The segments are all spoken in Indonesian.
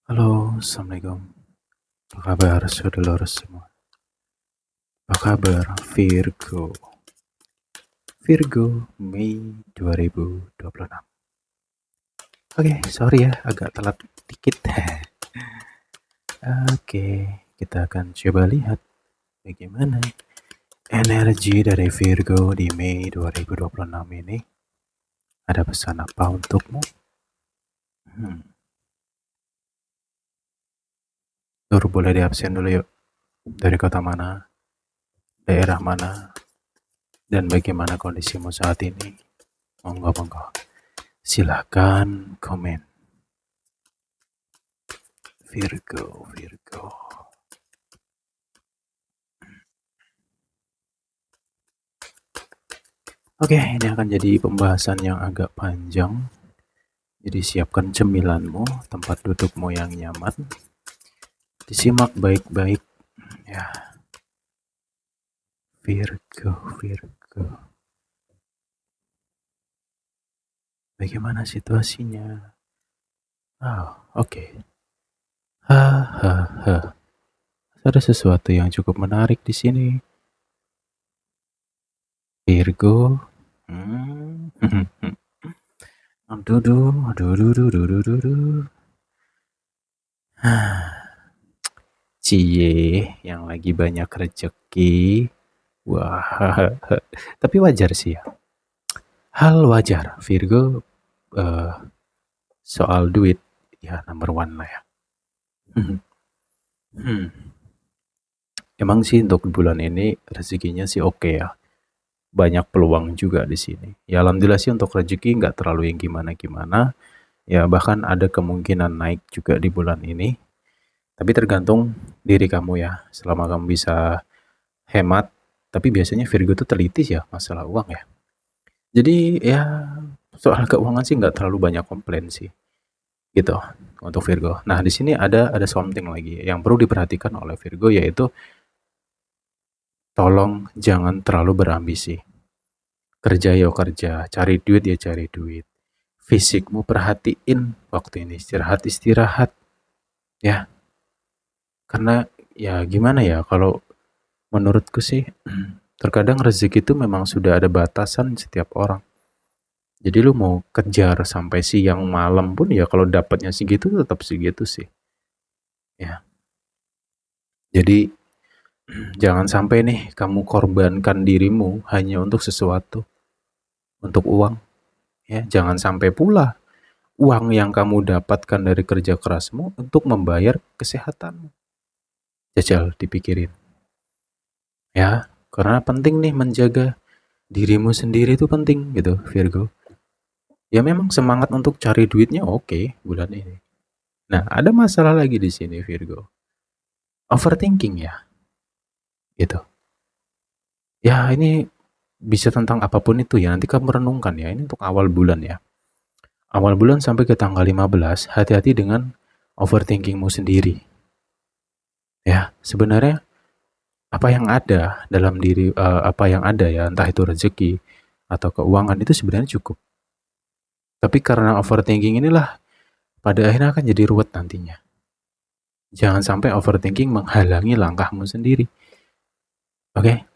Halo, Assalamualaikum. Apa kabar saudara semua? Apa kabar Virgo? Virgo, Mei 2026. Oke, sorry ya, agak telat dikit. Oke, kita akan coba lihat bagaimana energi dari Virgo di Mei 2026 ini. Ada pesan apa untukmu? Tur, boleh di absen dulu yuk. Dari kota mana? Daerah mana? Dan bagaimana kondisimu saat ini? Monggo. Silakan komen. Virgo. Oke, ini akan jadi pembahasan yang agak panjang. Jadi siapkan cemilanmu, tempat dudukmu yang nyaman. Disimak baik-baik ya. Virgo. Bagaimana situasinya? Oke. Ada sesuatu yang cukup menarik di sini. Virgo. Cie, yang lagi banyak rezeki. Wah, tapi wajar sih ya. Hal wajar, Virgo soal duit ya number one lah ya. Emang sih untuk bulan ini rezekinya sih oke ya. Banyak peluang juga di sini. Ya alhamdulillah sih untuk rezeki nggak terlalu yang gimana-gimana. Ya bahkan ada kemungkinan naik juga di bulan ini. Tapi tergantung diri kamu ya. Selama kamu bisa hemat. Tapi biasanya Virgo tuh teliti ya masalah uang ya. Jadi ya soal keuangan sih nggak terlalu banyak komplain sih. Gitu untuk Virgo. Nah, di sini ada something lagi yang perlu diperhatikan oleh Virgo, yaitu tolong jangan terlalu berambisi. Kerja ya kerja, cari duit ya cari duit. Fisikmu perhatiin, waktu ini istirahat ya. Karena ya gimana ya, kalau menurutku sih terkadang rezeki itu memang sudah ada batasan setiap orang. Jadi lu mau kejar sampai siang malam pun ya kalau dapatnya segitu tetap segitu sih. Ya. Jadi jangan sampai nih kamu korbankan dirimu hanya untuk sesuatu, untuk uang. Ya, jangan sampai pula uang yang kamu dapatkan dari kerja kerasmu untuk membayar kesehatanmu. Jajal dipikirin. Ya, karena penting nih menjaga dirimu sendiri itu penting gitu, Virgo. Ya memang semangat untuk cari duitnya oke bulan ini. Nah, ada masalah lagi di sini, Virgo. Overthinking ya, gitu. Ya, ini bisa tentang apapun itu ya, nanti kamu renungkan ya, ini untuk awal bulan ya. Awal bulan sampai ke tanggal 15, hati-hati dengan overthinkingmu sendiri. Ya, sebenarnya apa yang ada dalam diri, apa yang ada ya, entah itu rezeki atau keuangan itu sebenarnya cukup. Tapi karena overthinking inilah pada akhirnya akan jadi ruwet nantinya. Jangan sampai overthinking menghalangi langkahmu sendiri. Oke?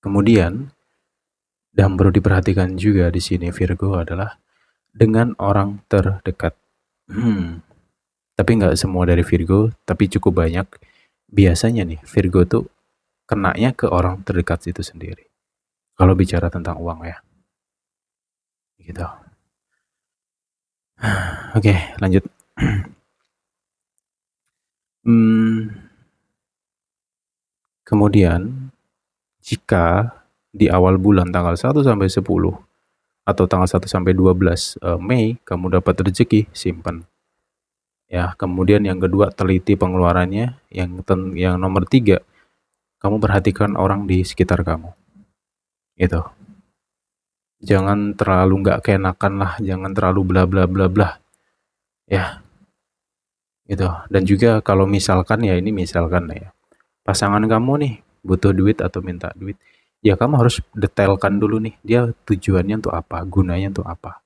Kemudian, dan perlu diperhatikan juga di sini Virgo adalah dengan orang terdekat. Tapi nggak semua dari Virgo, tapi cukup banyak. Biasanya nih, Virgo tuh kenanya ke orang terdekat itu sendiri. Kalau bicara tentang uang ya. Gitu. Oke, lanjut. Kemudian, jika di awal bulan tanggal 1 sampai 10 atau tanggal 1 sampai 12 Mei kamu dapat rezeki, simpan. Ya, kemudian yang kedua teliti pengeluarannya, yang nomor 3 kamu perhatikan orang di sekitar kamu. Gitu. Jangan terlalu nggak keenakan lah, jangan terlalu bla bla bla bla. Ya, gitu. Dan juga kalau misalkan ya ini misalkan ya, pasangan kamu nih butuh duit atau minta duit, ya kamu harus detailkan dulu nih, dia tujuannya untuk apa, gunanya untuk apa.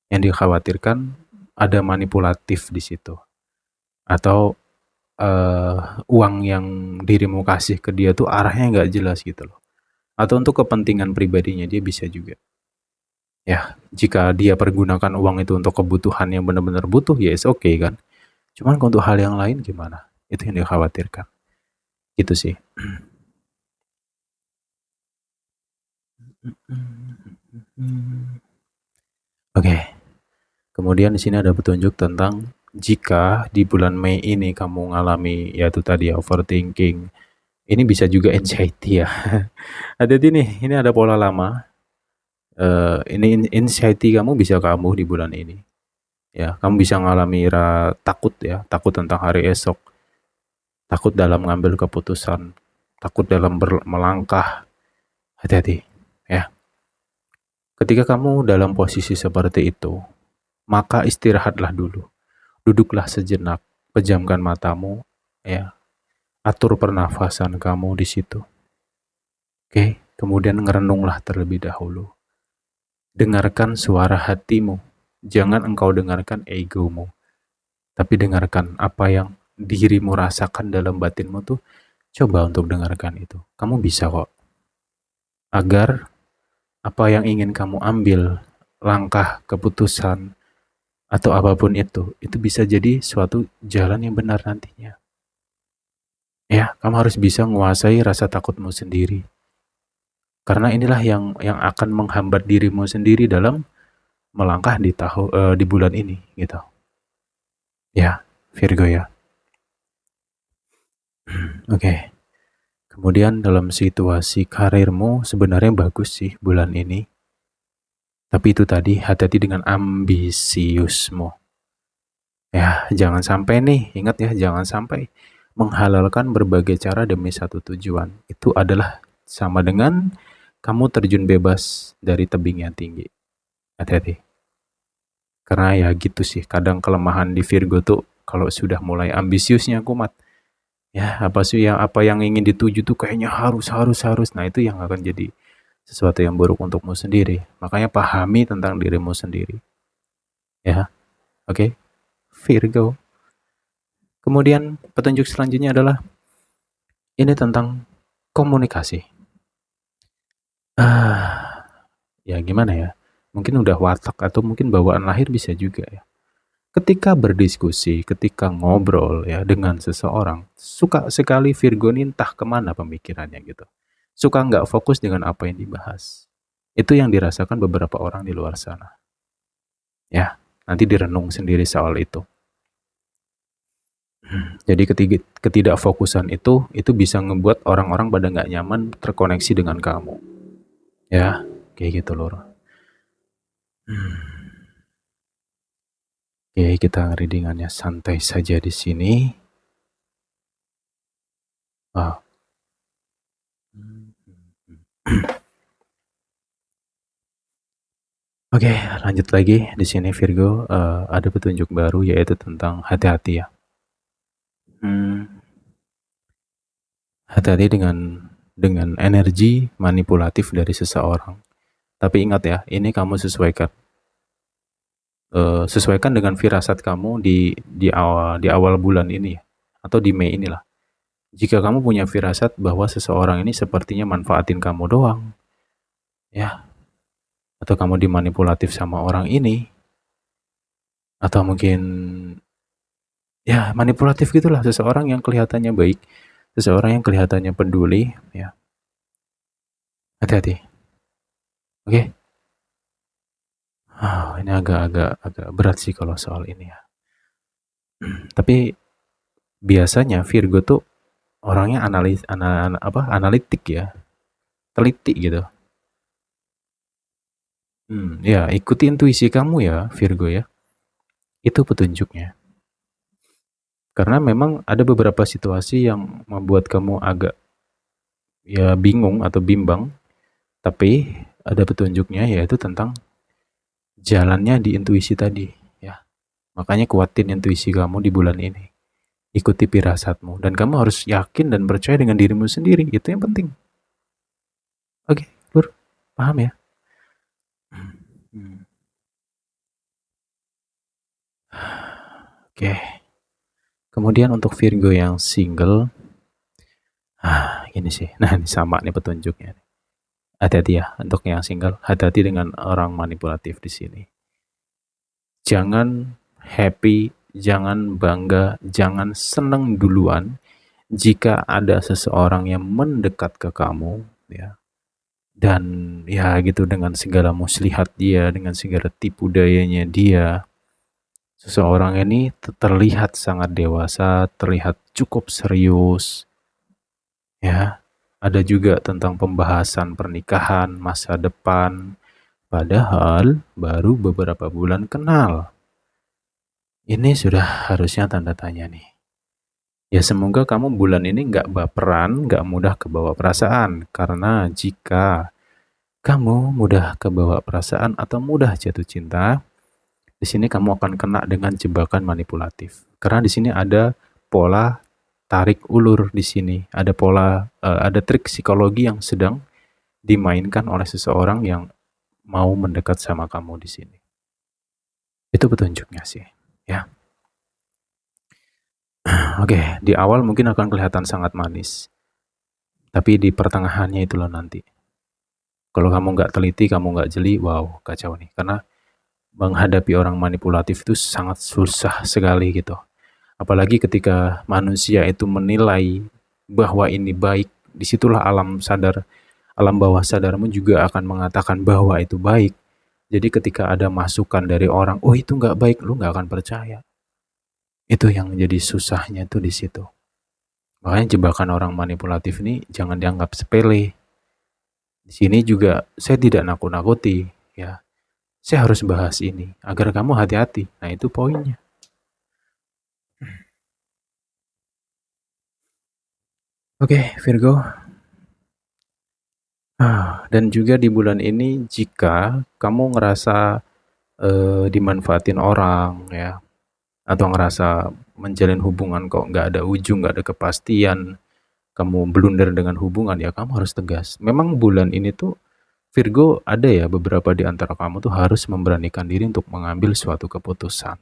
Yang dikhawatirkan ada manipulatif di situ, atau uang yang dirimu kasih ke dia tuh arahnya nggak jelas gitu loh, atau untuk kepentingan pribadinya dia bisa juga. Ya, jika dia pergunakan uang itu untuk kebutuhan yang benar-benar butuh, ya it's okay kan. Cuman untuk hal yang lain gimana? Itu yang dikhawatirkan. Gitu sih. Oke. Kemudian di sini ada petunjuk tentang jika di bulan Mei ini kamu mengalami yaitu tadi ya, overthinking, ini bisa juga anxiety ya. Hati-hati nih, ini ada pola lama. Ini anxiety kamu bisa kambuh di bulan ini. Ya, kamu bisa mengalami takut ya, takut tentang hari esok, takut dalam mengambil keputusan, takut dalam melangkah. Hati-hati ya. Ketika kamu dalam posisi seperti itu, maka istirahatlah dulu. Duduklah sejenak, pejamkan matamu, ya. Atur pernafasan kamu di situ. Oke, kemudian ngerenunglah terlebih dahulu. Dengarkan suara hatimu. Jangan engkau dengarkan egomu, tapi dengarkan apa yang dirimu rasakan dalam batinmu tuh. Coba untuk dengarkan itu. Kamu bisa kok. Agar apa yang ingin kamu ambil, langkah, keputusan, atau apapun itu bisa jadi suatu jalan yang benar nantinya. Ya, kamu harus bisa menguasai rasa takutmu sendiri. Karena inilah yang akan menghambat dirimu sendiri dalam melangkah di bulan ini gitu. Ya, Virgo ya. Oke. Okay. Kemudian dalam situasi karirmu sebenarnya bagus sih bulan ini. Tapi itu tadi hati-hati dengan ambisiusmu. Ya, jangan sampai nih, ingat ya, jangan sampai menghalalkan berbagai cara demi satu tujuan. Itu adalah sama dengan kamu terjun bebas dari tebing yang tinggi. Hati-hati. Karena ya gitu sih, kadang kelemahan di Virgo tuh kalau sudah mulai ambisiusnya kumat. Ya, apa yang ingin dituju tuh kayaknya harus harus harus. Nah, itu yang akan jadi sesuatu yang buruk untukmu sendiri. Makanya pahami tentang dirimu sendiri. Ya, oke. Okay? Virgo. Kemudian petunjuk selanjutnya adalah ini tentang komunikasi. Ya gimana ya? Mungkin udah watak atau mungkin bawaan lahir bisa juga ya. Ketika berdiskusi, ketika ngobrol ya dengan seseorang, suka sekali Virgo ini entah kemana pemikirannya gitu. Suka nggak fokus dengan apa yang dibahas. Itu yang dirasakan beberapa orang di luar sana. Ya, nanti direnung sendiri soal itu. Jadi ketidakfokusan itu bisa ngebuat orang-orang pada nggak nyaman terkoneksi dengan kamu. Ya, kayak gitu loh. Oke, kita readingannya santai saja di sini. Wow. Oke, lanjut lagi di sini Virgo, ada petunjuk baru yaitu tentang hati-hati ya. Hati-hati dengan energi manipulatif dari seseorang. Tapi ingat ya, ini kamu sesuaikan dengan firasat kamu di awal bulan ini ya, atau di Mei inilah. Jika kamu punya firasat bahwa seseorang ini sepertinya manfaatin kamu doang, ya, atau kamu dimanipulatif sama orang ini, atau mungkin ya manipulatif gitulah, seseorang yang kelihatannya baik, seseorang yang kelihatannya peduli, ya, hati-hati. Oke. Ini agak berat sih kalau soal ini ya. Tapi biasanya Virgo tuh orangnya analitik ya, teliti gitu. Ya, ikuti intuisi kamu ya, Virgo ya. Itu petunjuknya. Karena memang ada beberapa situasi yang membuat kamu agak ya bingung atau bimbang, tapi ada petunjuknya yaitu tentang jalannya di intuisi tadi ya. Makanya kuatin intuisi kamu di bulan ini. Ikuti firasatmu dan kamu harus yakin dan percaya dengan dirimu sendiri. Itu yang penting. Oke, Lur. Paham ya? Hmm. Oke. Kemudian untuk Virgo yang single, ini sih. Nah, ini sama nih petunjuknya. Hati-hati ya untuk yang single, hati-hati dengan orang manipulatif di sini. Jangan happy, jangan bangga, jangan seneng duluan jika ada seseorang yang mendekat ke kamu, ya. Dan ya gitu dengan segala muslihat dia, dengan segala tipu dayanya dia, seseorang ini terlihat sangat dewasa, terlihat cukup serius, ya. Ada juga tentang pembahasan pernikahan, masa depan, padahal baru beberapa bulan kenal. Ini sudah harusnya tanda tanya nih. Ya semoga kamu bulan ini nggak baperan, nggak mudah kebawa perasaan. Karena jika kamu mudah kebawa perasaan atau mudah jatuh cinta, di sini kamu akan kena dengan jebakan manipulatif. Karena di sini ada pola tarik ulur di sini, ada ada trik psikologi yang sedang dimainkan oleh seseorang yang mau mendekat sama kamu di sini. Itu petunjuknya sih, ya. Oke, di awal mungkin akan kelihatan sangat manis, tapi di pertengahannya itu loh nanti. Kalau kamu nggak teliti, kamu nggak jeli, wow, kacau nih. Karena menghadapi orang manipulatif itu sangat susah sekali gitu. Apalagi ketika manusia itu menilai bahwa ini baik, disitulah alam bawah sadarmu juga akan mengatakan bahwa itu baik. Jadi ketika ada masukan dari orang, oh itu nggak baik, lu nggak akan percaya. Itu yang jadi susahnya tuh di situ. Makanya jebakan orang manipulatif ini jangan dianggap sepele. Di sini juga saya tidak nakut-nakuti, ya. Saya harus bahas ini agar kamu hati-hati. Nah, itu poinnya. Oke, Virgo. Dan juga di bulan ini jika kamu ngerasa dimanfaatin orang, ya, atau ngerasa menjalin hubungan kok nggak ada ujung, nggak ada kepastian, kamu blunder dengan hubungan, ya kamu harus tegas. Memang bulan ini tuh Virgo ada ya beberapa di antara kamu tuh harus memberanikan diri untuk mengambil suatu keputusan.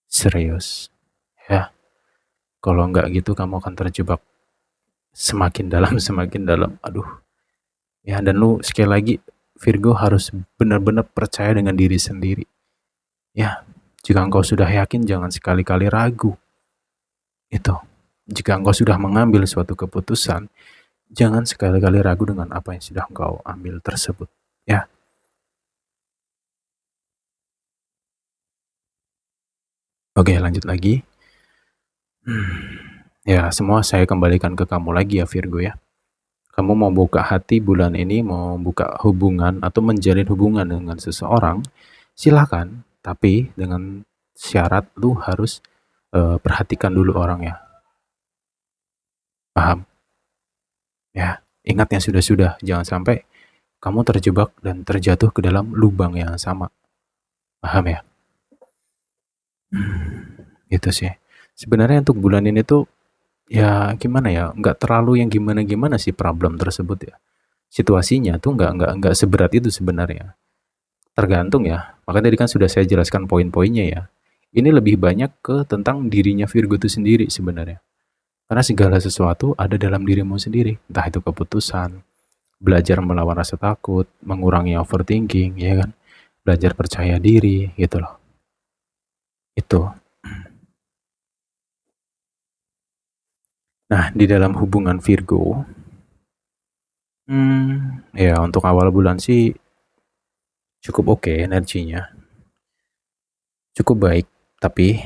Serius, ya. Kalau nggak gitu kamu akan terjebak semakin dalam, semakin dalam. Aduh, ya. Dan lu sekali lagi Virgo harus benar-benar percaya dengan diri sendiri. Ya, jika engkau sudah yakin jangan sekali-kali ragu. Itu. Jika engkau sudah mengambil suatu keputusan, jangan sekali-kali ragu dengan apa yang sudah engkau ambil tersebut. Ya. Oke, lanjut lagi. Ya, semua saya kembalikan ke kamu lagi ya Virgo ya. Kamu mau buka hati bulan ini, mau buka hubungan atau menjalin hubungan dengan seseorang, silakan. Tapi dengan syarat lu harus perhatikan dulu orangnya. Paham? Ya, ingat yang sudah-sudah. Jangan sampai kamu terjebak dan terjatuh ke dalam lubang yang sama. Paham ya? Gitu sih. Sebenarnya untuk bulan ini tuh ya gimana ya, nggak terlalu yang gimana-gimana sih problem tersebut ya. Situasinya tuh nggak seberat itu sebenarnya. Tergantung ya. Makanya tadi kan sudah saya jelaskan poin-poinnya ya. Ini lebih banyak ke tentang dirinya Virgo itu sendiri sebenarnya. Karena segala sesuatu ada dalam dirimu sendiri. Entah itu keputusan, belajar melawan rasa takut, mengurangi overthinking, ya kan? Belajar percaya diri, gitu loh. Itu. Nah, di dalam hubungan Virgo, ya untuk awal bulan sih cukup oke energinya. Cukup baik, tapi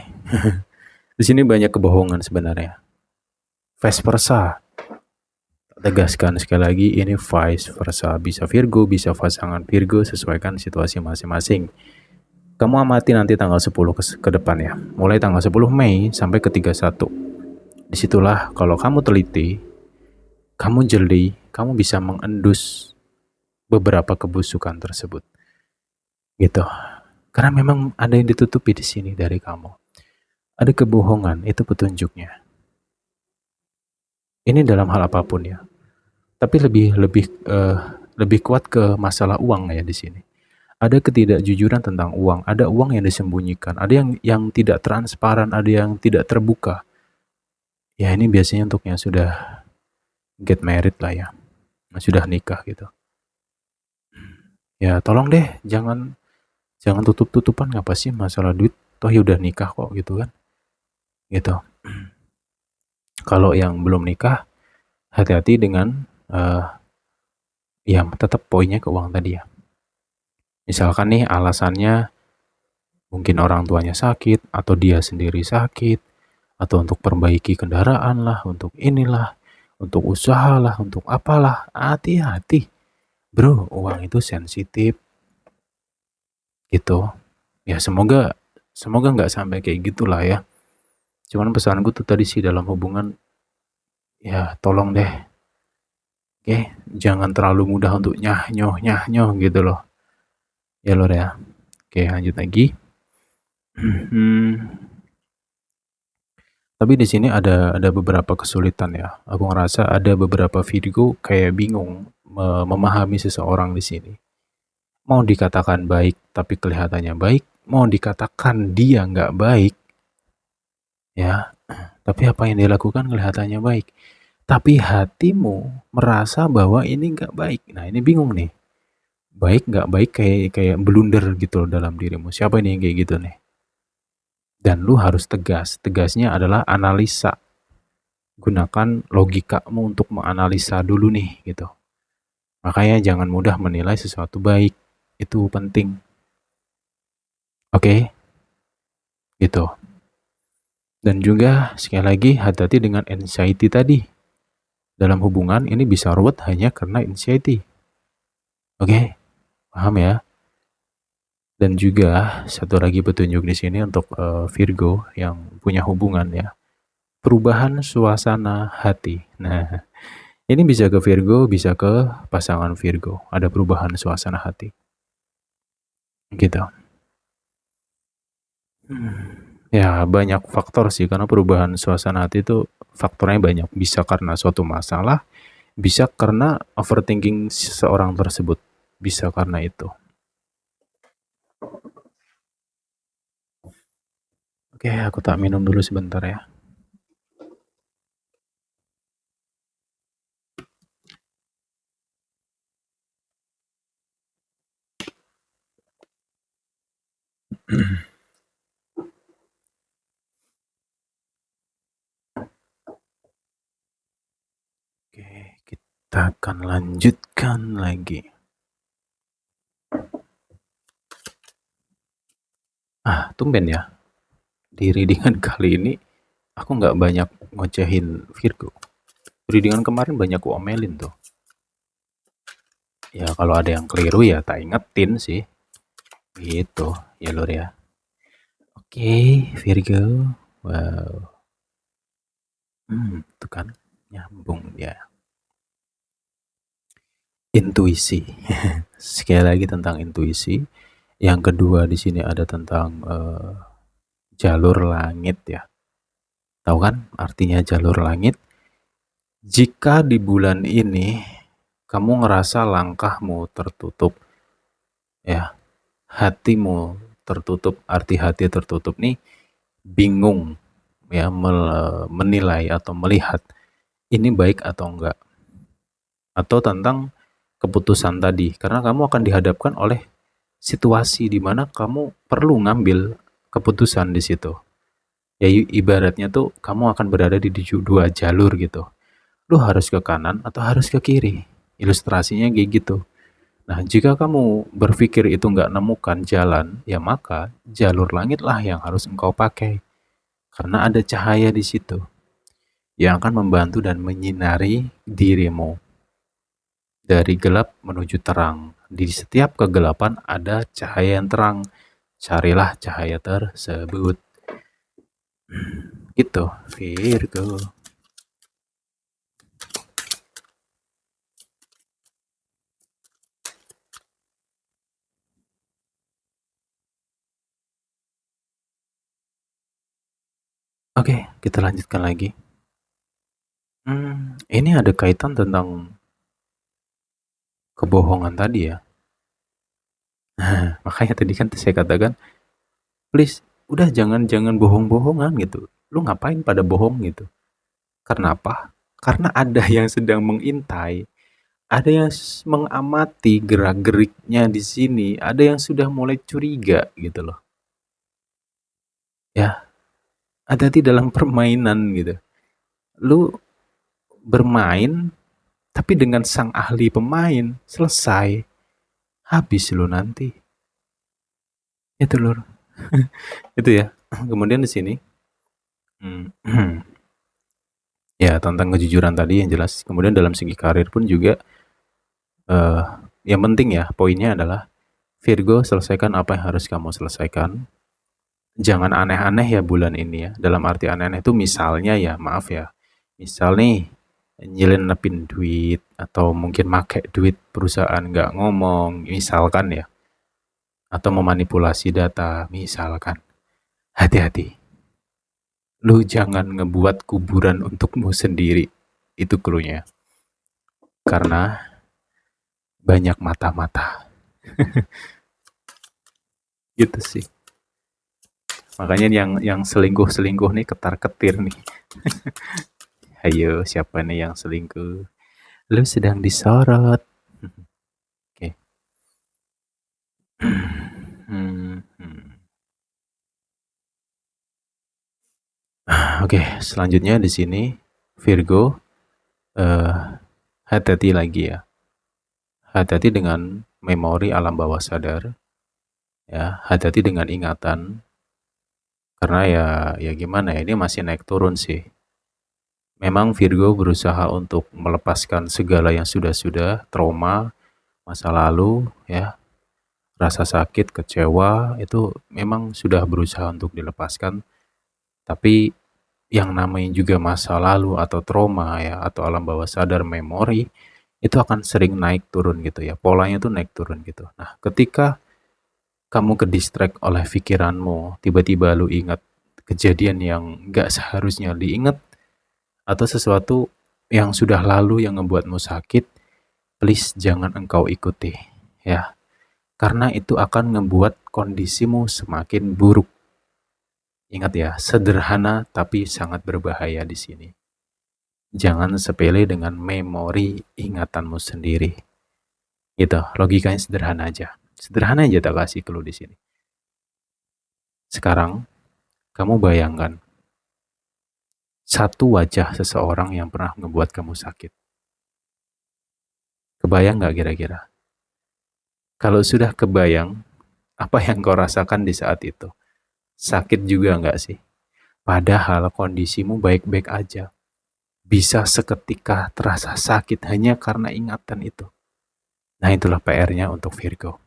di sini banyak kebohongan sebenarnya. Vice versa. Tegaskan sekali lagi, ini vice versa. Bisa Virgo, bisa pasangan Virgo, sesuaikan situasi masing-masing. Kamu amati nanti tanggal 10 ke depan ya. Mulai tanggal 10 Mei sampai ke 31. Disitulah kalau kamu teliti, kamu jeli, kamu bisa mengendus beberapa kebusukan tersebut. Gitu. Karena memang ada yang ditutupi di sini dari kamu. Ada kebohongan, itu petunjuknya. Ini dalam hal apapun ya. Tapi lebih kuat ke masalah uang ya di sini. Ada ketidakjujuran tentang uang, ada uang yang disembunyikan, ada yang tidak transparan, ada yang tidak terbuka. Ya ini biasanya untuk yang sudah get married lah ya, yang sudah nikah gitu. Ya tolong deh, jangan jangan tutup-tutupan, ngapa sih masalah duit, toh ya udah nikah kok gitu kan, gitu. Kalau yang belum nikah, hati-hati dengan eh, ya tetap poinnya ke uang tadi ya. Misalkan nih alasannya mungkin orang tuanya sakit, atau dia sendiri sakit, atau untuk perbaiki kendaraan lah, untuk inilah, untuk usaha lah, untuk apalah. Hati-hati, bro, uang itu sensitif gitu. Ya semoga semoga nggak sampai kayak gitulah ya. Cuman pesanku tuh tadi sih dalam hubungan, ya tolong deh, oke, jangan terlalu mudah untuk nyah nyoh gitu loh. Ya Lor ya. Oke, lanjut lagi. Hmm, tapi di sini ada beberapa kesulitan ya. Aku ngerasa ada beberapa Virgo kayak bingung memahami seseorang di sini. Mau dikatakan baik tapi kelihatannya baik, mau dikatakan dia nggak baik, ya. Tapi apa yang dia lakukan kelihatannya baik. Tapi hatimu merasa bahwa ini nggak baik. Nah ini bingung nih. Baik nggak baik kayak kayak blunder gitu loh dalam dirimu. Siapa ini yang kayak gitu nih? Dan lu harus tegas. Tegasnya adalah analisa. Gunakan logikamu untuk menganalisa dulu nih gitu. Makanya jangan mudah menilai sesuatu baik. Itu penting. Oke, gitu. Dan juga sekali lagi hati-hati dengan anxiety tadi. Dalam hubungan ini bisa ruwet hanya karena anxiety. Oke, paham ya? Dan juga satu lagi petunjuk di sini untuk Virgo yang punya hubungan ya. Perubahan suasana hati. Nah, ini bisa ke Virgo, bisa ke pasangan Virgo. Ada perubahan suasana hati. Gitu. Ya, banyak faktor sih karena perubahan suasana hati itu faktornya banyak. Bisa karena suatu masalah, bisa karena overthinking seseorang tersebut. Bisa karena itu. Oke, aku tak minum dulu sebentar ya. Oke, kita akan lanjutkan lagi. Tumben ya. Di readingan kali ini aku nggak banyak ngocehin Virgo. Readingan kemarin banyak aku omelin tuh. Ya kalau ada yang keliru ya tak ingetin sih. Gitu, ya Lur ya. Oke, Virgo. Wow. Itu kan nyambung ya. Intuisi. Sekali lagi tentang intuisi. Yang kedua di sini ada tentang jalur langit ya. Tahu kan artinya jalur langit? Jika di bulan ini kamu ngerasa langkahmu tertutup, ya, hatimu tertutup, arti hati tertutup nih, bingung ya menilai atau melihat ini baik atau enggak, atau tentang keputusan tadi, karena kamu akan dihadapkan oleh situasi di mana kamu perlu ngambil keputusan di situ. Ya ibaratnya tuh kamu akan berada di dua jalur gitu. Lu harus ke kanan atau harus ke kiri. Ilustrasinya kayak gitu. Nah, jika kamu berpikir itu nggak nemukan jalan, ya maka jalur langitlah yang harus engkau pakai. Karena ada cahaya di situ yang akan membantu dan menyinari dirimu dari gelap menuju terang. Di setiap kegelapan ada cahaya yang terang. Carilah cahaya tersebut. Gitu, Virgo. Oke, kita lanjutkan lagi. Ini ada kaitan tentang kebohongan tadi ya. Nah, makanya tadi kan saya katakan, please, udah jangan bohong-bohongan gitu. Lu ngapain pada bohong gitu? Karena apa? Karena ada yang sedang mengintai, ada yang mengamati gerak-geriknya di sini, ada yang sudah mulai curiga gitu loh. Ya, hati-hati dalam permainan gitu. Lu bermain tapi dengan sang ahli pemain, selesai. Habis lu nanti. Itu lur. Itu ya. Kemudian di sini hmm, ya tentang kejujuran tadi yang jelas. Kemudian dalam segi karir pun juga eh, yang penting ya poinnya adalah Virgo, selesaikan apa yang harus kamu selesaikan. Jangan aneh-aneh ya bulan ini ya. Dalam arti aneh-aneh itu misalnya ya, maaf ya. Misal nih, nyelenepin duit atau mungkin make duit perusahaan nggak ngomong, misalkan ya. Atau memanipulasi data, misalkan. Hati-hati. Lu jangan ngebuat kuburan untukmu sendiri. Itu clue-nya. Karena banyak mata-mata. Gitu sih. Makanya yang selingkuh-selingkuh nih ketar-ketir nih. Ayo, siapa nih yang selingkuh? Lu sedang disorot. Oke. Oke, selanjutnya di sini Virgo, eh, hati-hati lagi ya. Hati-hati dengan memori alam bawah sadar, ya. Hati-hati dengan ingatan, karena ya gimana ya, ini masih naik turun sih. Memang Virgo berusaha untuk melepaskan segala yang sudah-sudah, trauma, masa lalu, ya, rasa sakit, kecewa, itu memang sudah berusaha untuk dilepaskan. Tapi yang namanya juga masa lalu atau trauma ya, atau alam bawah sadar, memori, itu akan sering naik turun gitu ya. Polanya tuh naik turun gitu. Nah, ketika kamu ke distract oleh pikiranmu, tiba-tiba lu ingat kejadian yang gak seharusnya diingat, atau sesuatu yang sudah lalu yang membuatmu sakit, please jangan engkau ikuti ya. Karena itu akan membuat kondisimu semakin buruk. Ingat ya, sederhana tapi sangat berbahaya di sini. Jangan sepele dengan memori ingatanmu sendiri. Gitu, logikanya sederhana aja. Sederhana aja tak kasih clue di sini. Sekarang, kamu bayangkan satu wajah seseorang yang pernah membuat kamu sakit. Kebayang nggak kira-kira? Kalau sudah kebayang, apa yang kau rasakan di saat itu? Sakit juga nggak sih? Padahal kondisimu baik-baik aja. Bisa seketika terasa sakit hanya karena ingatan itu. Nah, itulah PR-nya untuk Virgo.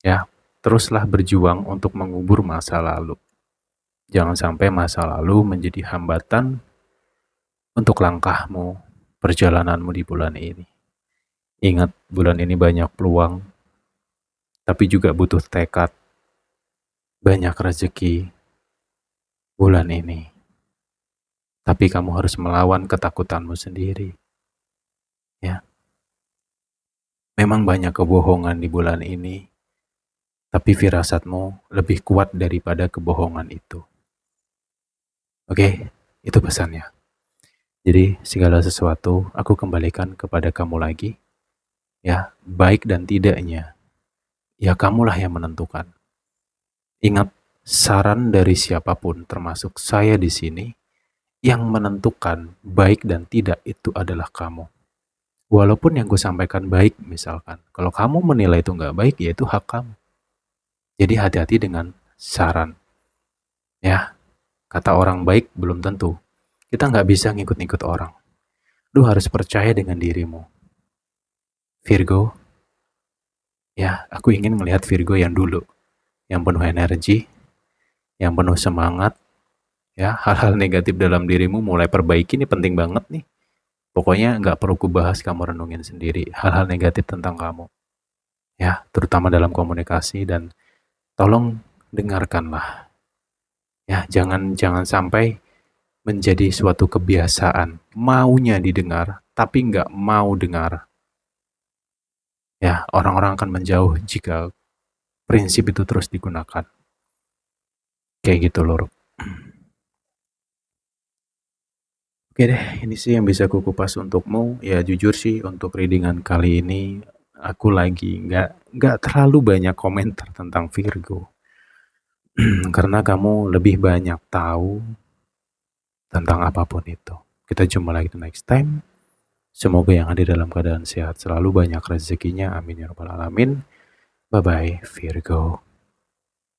Ya, teruslah berjuang untuk mengubur masa lalu. Jangan sampai masa lalu menjadi hambatan untuk langkahmu, perjalananmu di bulan ini. Ingat, bulan ini banyak peluang, tapi juga butuh tekad, banyak rezeki bulan ini. Tapi kamu harus melawan ketakutanmu sendiri. Ya, memang banyak kebohongan di bulan ini, tapi firasatmu lebih kuat daripada kebohongan itu. Oke, itu pesannya. Jadi segala sesuatu aku kembalikan kepada kamu lagi. Ya, baik dan tidaknya, ya kamulah yang menentukan. Ingat, saran dari siapapun termasuk saya di sini, yang menentukan baik dan tidak itu adalah kamu. Walaupun yang gue sampaikan baik misalkan, kalau kamu menilai itu nggak baik, ya itu hak kamu. Jadi hati-hati dengan saran. Ya, kata orang baik belum tentu. Kita nggak bisa ngikut-ngikut orang. Lu harus percaya dengan dirimu. Virgo, ya aku ingin melihat Virgo yang dulu. Yang penuh energi, yang penuh semangat. Ya, hal-hal negatif dalam dirimu mulai perbaiki, ini penting banget nih. Pokoknya nggak perlu kubahas, kamu renungin sendiri hal-hal negatif tentang kamu. Ya, terutama dalam komunikasi, dan tolong dengarkanlah. Ya, jangan jangan sampai menjadi suatu kebiasaan. Maunya didengar, tapi nggak mau dengar. Ya, orang-orang akan menjauh jika prinsip itu terus digunakan. Kayak gitu loh. Oke deh, ini sih yang bisa aku kupas untukmu. Ya jujur sih untuk readingan kali ini aku lagi nggak terlalu banyak komentar tentang Virgo. Karena kamu lebih banyak tahu tentang apapun itu. Kita jumpa lagi di next time. Semoga yang ada dalam keadaan sehat selalu, banyak rezekinya. Amin ya rabbal alamin. Bye bye Virgo.